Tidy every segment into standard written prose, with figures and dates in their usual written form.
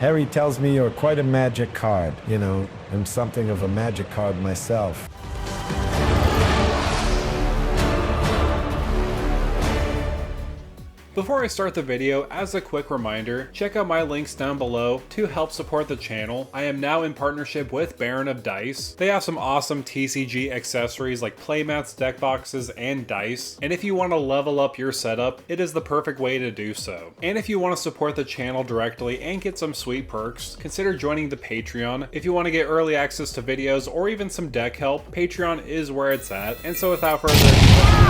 Harry tells me you're quite a magic card. You know, I'm something of a magic card myself. Before I start the video, as a quick reminder, check out my links down below to help support the channel. I am now in partnership with Baron of Dice. They have some awesome TCG accessories like playmats, deck boxes, and dice. And if you want to level up your setup, it is the perfect way to do so. And if you want to support the channel directly and get some sweet perks, consider joining the Patreon. If you want to get early access to videos or even some deck help, Patreon is where it's at. And so without further ado,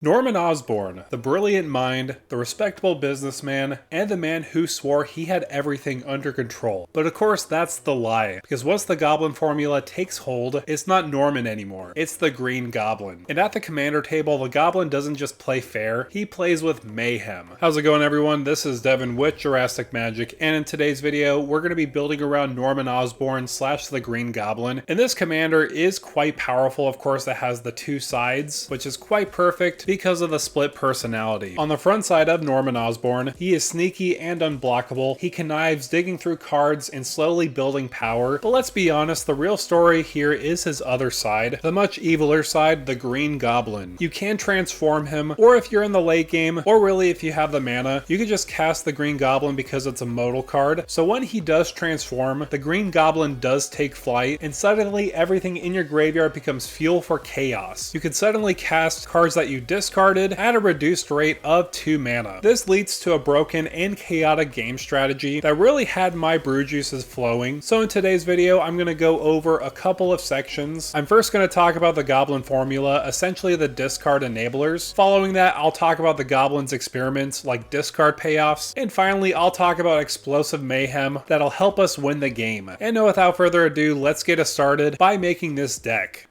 Norman Osborn, the brilliant mind, the respectable businessman, and the man who swore he had everything under control. But of course that's the lie, because once the Goblin Formula takes hold, it's not Norman anymore, it's the Green Goblin. And at the commander table, the Goblin doesn't just play fair, he plays with mayhem. How's it going, everyone? This is Devin with Jurassic Magic, and in today's video, we're going to be building around Norman Osborn / the Green Goblin. And this commander is quite powerful. Of course, it has the two sides, which is quite perfect because of the split personality. On the front side of Norman Osborn, he is sneaky and unblockable. He connives digging through cards and slowly building power. But let's be honest, the real story here is his other side, the much eviler side, the Green Goblin. You can transform him, or if you're in the late game, or really if you have the mana, you can just cast the Green Goblin because it's a modal card. So when he does transform, the Green Goblin does take flight, and suddenly everything in your graveyard becomes fuel for chaos. You can suddenly cast cards that you discarded at a reduced rate of 2 mana. This leads to a broken and chaotic game strategy that really had my brew juices flowing. So in today's video, I'm going to go over a couple of sections. I'm first going to talk about the Goblin Formula, essentially the discard enablers. Following that, I'll talk about the Goblin's experiments like discard payoffs. And finally, I'll talk about explosive mayhem that'll help us win the game. And no, without further ado, let's get us started by making this deck.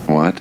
What?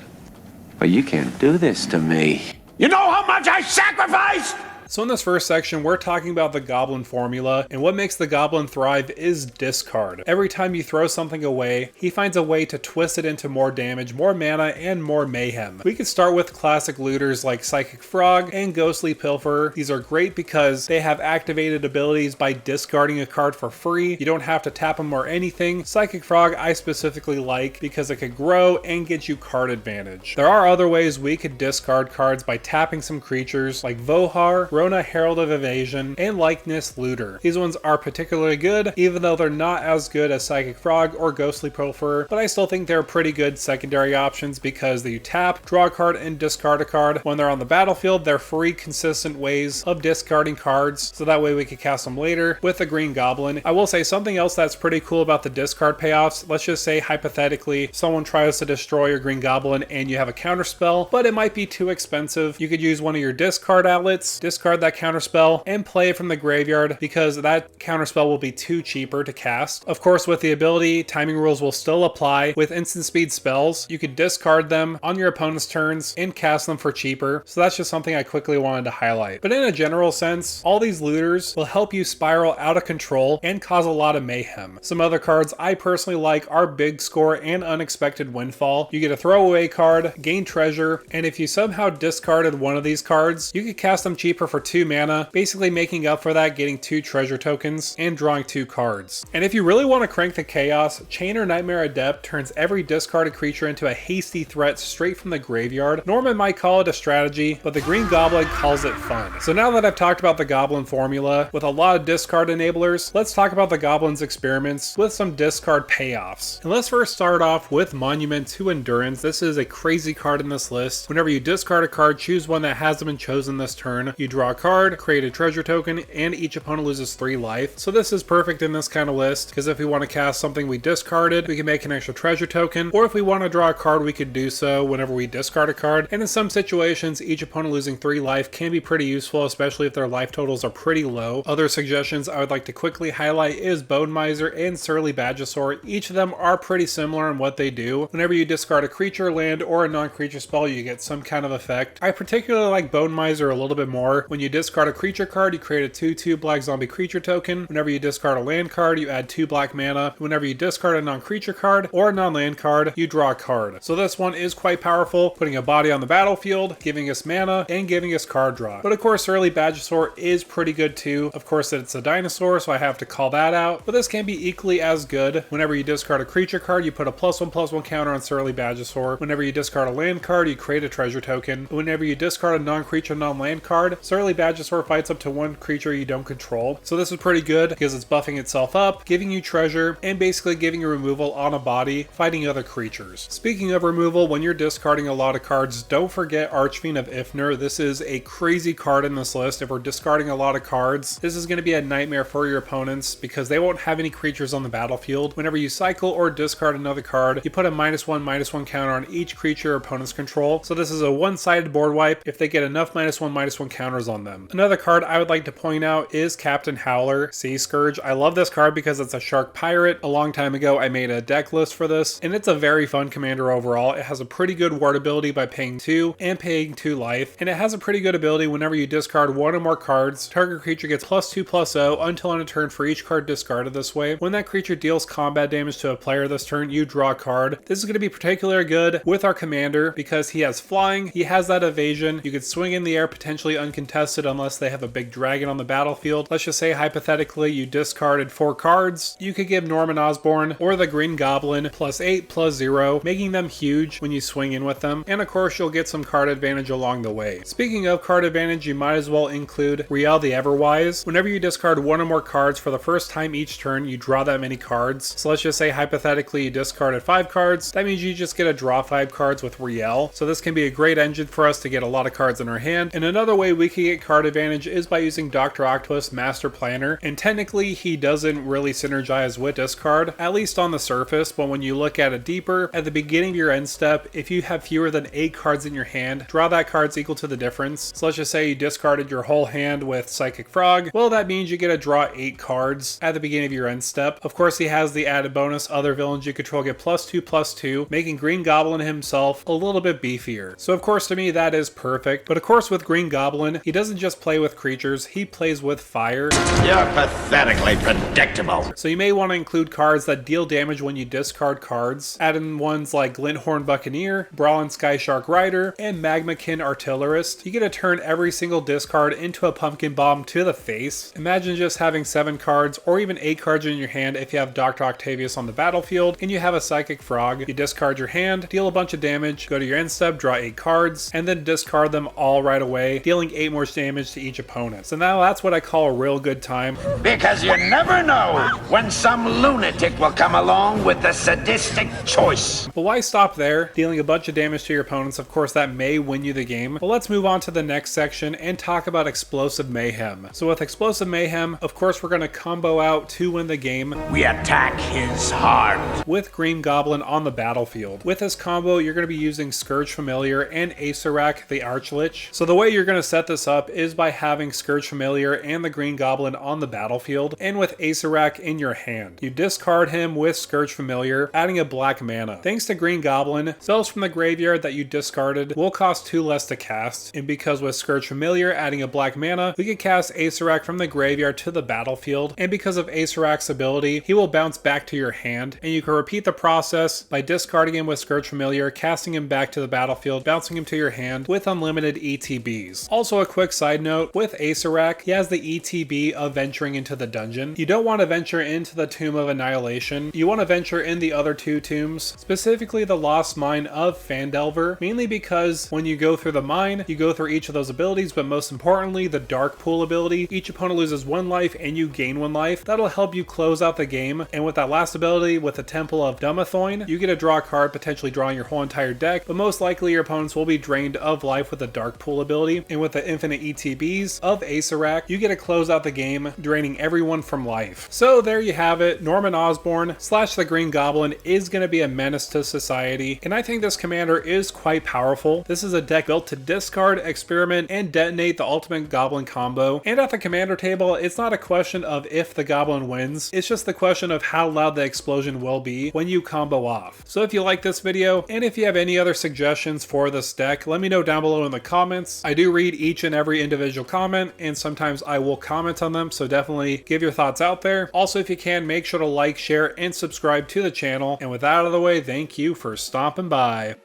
But you can't do this to me. You know how much I sacrificed? So in this first section, we're talking about the Goblin Formula, and what makes the Goblin thrive is discard. Every time you throw something away, he finds a way to twist it into more damage, more mana, and more mayhem. We could start with classic looters like Psychic Frog and Ghostly Pilferer. These are great because they have activated abilities by discarding a card for free. You don't have to tap them or anything. Psychic Frog I specifically like because it could grow and get you card advantage. There are other ways we could discard cards by tapping some creatures like Vohar, Rona Herald of Evasion, and Likeness Looter. These ones are particularly good, even though they're not as good as Psychic Frog or Ghostly Pilferer, but I still think they're pretty good secondary options because you tap, draw a card, and discard a card. When they're on the battlefield, they're free, consistent ways of discarding cards, so that way we could cast them later with the Green Goblin. I will say something else that's pretty cool about the discard payoffs. Let's just say, hypothetically, someone tries to destroy your Green Goblin and you have a counter spell, but it might be too expensive. You could use one of your discard outlets, discard that counterspell, and play it from the graveyard because that counterspell will be too cheaper to cast. Of course, with the ability, timing rules will still apply. With instant speed spells, you could discard them on your opponent's turns and cast them for cheaper. So that's just something I quickly wanted to highlight. But in a general sense, all these looters will help you spiral out of control and cause a lot of mayhem. Some other cards I personally like are Big Score and Unexpected Windfall. You get a throwaway card, gain treasure, and if you somehow discarded one of these cards, you could cast them cheaper for 2 mana, basically making up for that, getting 2 treasure tokens and drawing 2 cards. And if you really want to crank the chaos, Chain or Nightmare Adept turns every discarded creature into a hasty threat straight from the graveyard. Norman might call it a strategy, but the Green Goblin calls it fun. So now that I've talked about the Goblin Formula with a lot of discard enablers, let's talk about the Goblin's experiments with some discard payoffs. And let's first start off with Monument to Endurance. This is a crazy card in this list. Whenever you discard a card, choose one that hasn't been chosen this turn. You draw a card, create a treasure token, and each opponent loses 3 life. So this is perfect in this kind of list, because if we want to cast something we discarded, we can make an extra treasure token, or if we want to draw a card, we could do so whenever we discard a card. And in some situations, each opponent losing 3 life can be pretty useful, especially if their life totals are pretty low. Other suggestions I would like to quickly highlight is Bone Miser and Surly Badgersaur. Each of them are pretty similar in what they do. Whenever you discard a creature, land, or a non-creature spell, you get some kind of effect. I particularly like Bone Miser a little bit more. When When you discard a creature card, you create a 2/2 black zombie creature token. Whenever you discard a land card, you add 2 black mana. Whenever you discard a non-creature card or a non-land card, you draw a card. So this one is quite powerful, putting a body on the battlefield, giving us mana, and giving us card draw. But of course, early Badgersaur is pretty good too. Of course, it's a dinosaur, so I have to call that out. But this can be equally as good. Whenever you discard a creature card, you put a +1/+1 counter on Surly Badgersaur. Whenever you discard a land card, you create a treasure token. Whenever you discard a non-creature, non-land card, Surly Badgersaur fights up to 1 creature you don't control. So this is pretty good because it's buffing itself up, giving you treasure, and basically giving you removal on a body, fighting other creatures. Speaking of removal, when you're discarding a lot of cards, don't forget Archfiend of Ifnir. This is a crazy card in this list. If we're discarding a lot of cards, this is going to be a nightmare for your opponents because they won't have any creatures on the battlefield. Whenever you cycle or discard another card, you put a -1/-1 counter on each creature your opponents control. So this is a one-sided board wipe if they get enough -1/-1 counters on them. Another card I would like to point out is Captain Howler, Sea Scourge. I love this card because it's a shark pirate. A long time ago, I made a deck list for this, and it's a very fun commander overall. It has a pretty good ward ability by paying 2 and paying 2 life, and it has a pretty good ability whenever you discard 1 or more cards, target creature gets +2/+0 until on a turn for each card discarded this way. When that creature deals combat damage to a player this turn, you draw a card. This is going to be particularly good with our commander because he has flying, he has that evasion, you could swing in the air potentially uncontested unless they have a big dragon on the battlefield. Let's just say hypothetically you discarded 4 cards, you could give Norman Osborn or the Green Goblin +8/+0, making them huge when you swing in with them, and of course you'll get some card advantage along the way. Speaking of card advantage, you might as well include Riel the Everwise. Whenever you discard 1 or more cards for the first time each turn, you draw that many cards. So let's just say hypothetically you discarded 5 cards, that means you just get to draw 5 cards with Riel. So this can be a great engine for us to get a lot of cards in our hand. And another way we can get card advantage is by using Dr. Octopus Master Planner, and technically he doesn't really synergize with discard, at least on the surface, but when you look at it deeper, at the beginning of your end step, if you have fewer than 8 cards in your hand, draw that cards equal to the difference. So let's just say you discarded your whole hand with Psychic Frog, well that means you get to draw 8 cards at the beginning of your end step. Of course he has the added bonus, other villains you control get +2/+2, making Green Goblin himself a little bit beefier. So of course to me that is perfect, but of course with Green Goblin, he doesn't just play with creatures, he plays with fire. You're pathetically predictable. So you may want to include cards that deal damage when you discard cards. Add in ones like Glinthorn Buccaneer, Brawlin Sky Shark Rider, and Magmakin Artillerist. You get to turn every single discard into a pumpkin bomb to the face. Imagine just having 7 cards or even 8 cards in your hand if you have Dr. Octavius on the battlefield and you have a Psychic Frog. You discard your hand, deal a bunch of damage, go to your end step, draw 8 cards, and then discard them all right away, dealing 8 more damage to each opponent. So now that's what I call a real good time. Because you never know when some lunatic will come along with the sadistic choice. But why stop there? Dealing a bunch of damage to your opponents, of course that may win you the game. But let's move on to the next section and talk about Explosive Mayhem. So with Explosive Mayhem, of course we're going to combo out to win the game. We attack his heart. With Green Goblin on the battlefield. With this combo, you're going to be using Scourge Familiar and Acerak the Archlich. So the way you're going to set this up is by having Scourge Familiar and the Green Goblin on the battlefield, and with Acerak in your hand. You discard him with Scourge Familiar, adding a black mana. Thanks to Green Goblin, spells from the graveyard that you discarded will cost 2 less to cast, and because with Scourge Familiar adding a black mana, we can cast Acerak from the graveyard to the battlefield, and because of Acerak's ability, he will bounce back to your hand, and you can repeat the process by discarding him with Scourge Familiar, casting him back to the battlefield, bouncing him to your hand with unlimited ETBs. Also a quick side note, with Acerak, he has the ETB of venturing into the dungeon. You don't want to venture into the Tomb of Annihilation, you want to venture in the other 2 tombs, specifically the Lost Mine of Phandelver, mainly because when you go through the mine, you go through each of those abilities, but most importantly, the Dark Pool ability. Each opponent loses 1 life and you gain 1 life. That'll help you close out the game, and with that last ability, with the Temple of Dumathoin, you get to draw a card, potentially drawing your whole entire deck, but most likely your opponents will be drained of life with the Dark Pool ability, and with the infinite ETBs of Acerak, you get to close out the game, draining everyone from life. So there you have it, Norman Osborn / the Green Goblin is going to be a menace to society, and I think this commander is quite powerful. This is a deck built to discard, experiment, and detonate the ultimate Goblin combo, and at the commander table, it's not a question of if the Goblin wins, it's just the question of how loud the explosion will be when you combo off. So if you like this video, and if you have any other suggestions for this deck, let me know down below in the comments. I do read each and every individual comment, and sometimes I will comment on them, so definitely give your thoughts out there. Also, if you can, make sure to like, share, and subscribe to the channel. And with that out of the way, thank you for stopping by.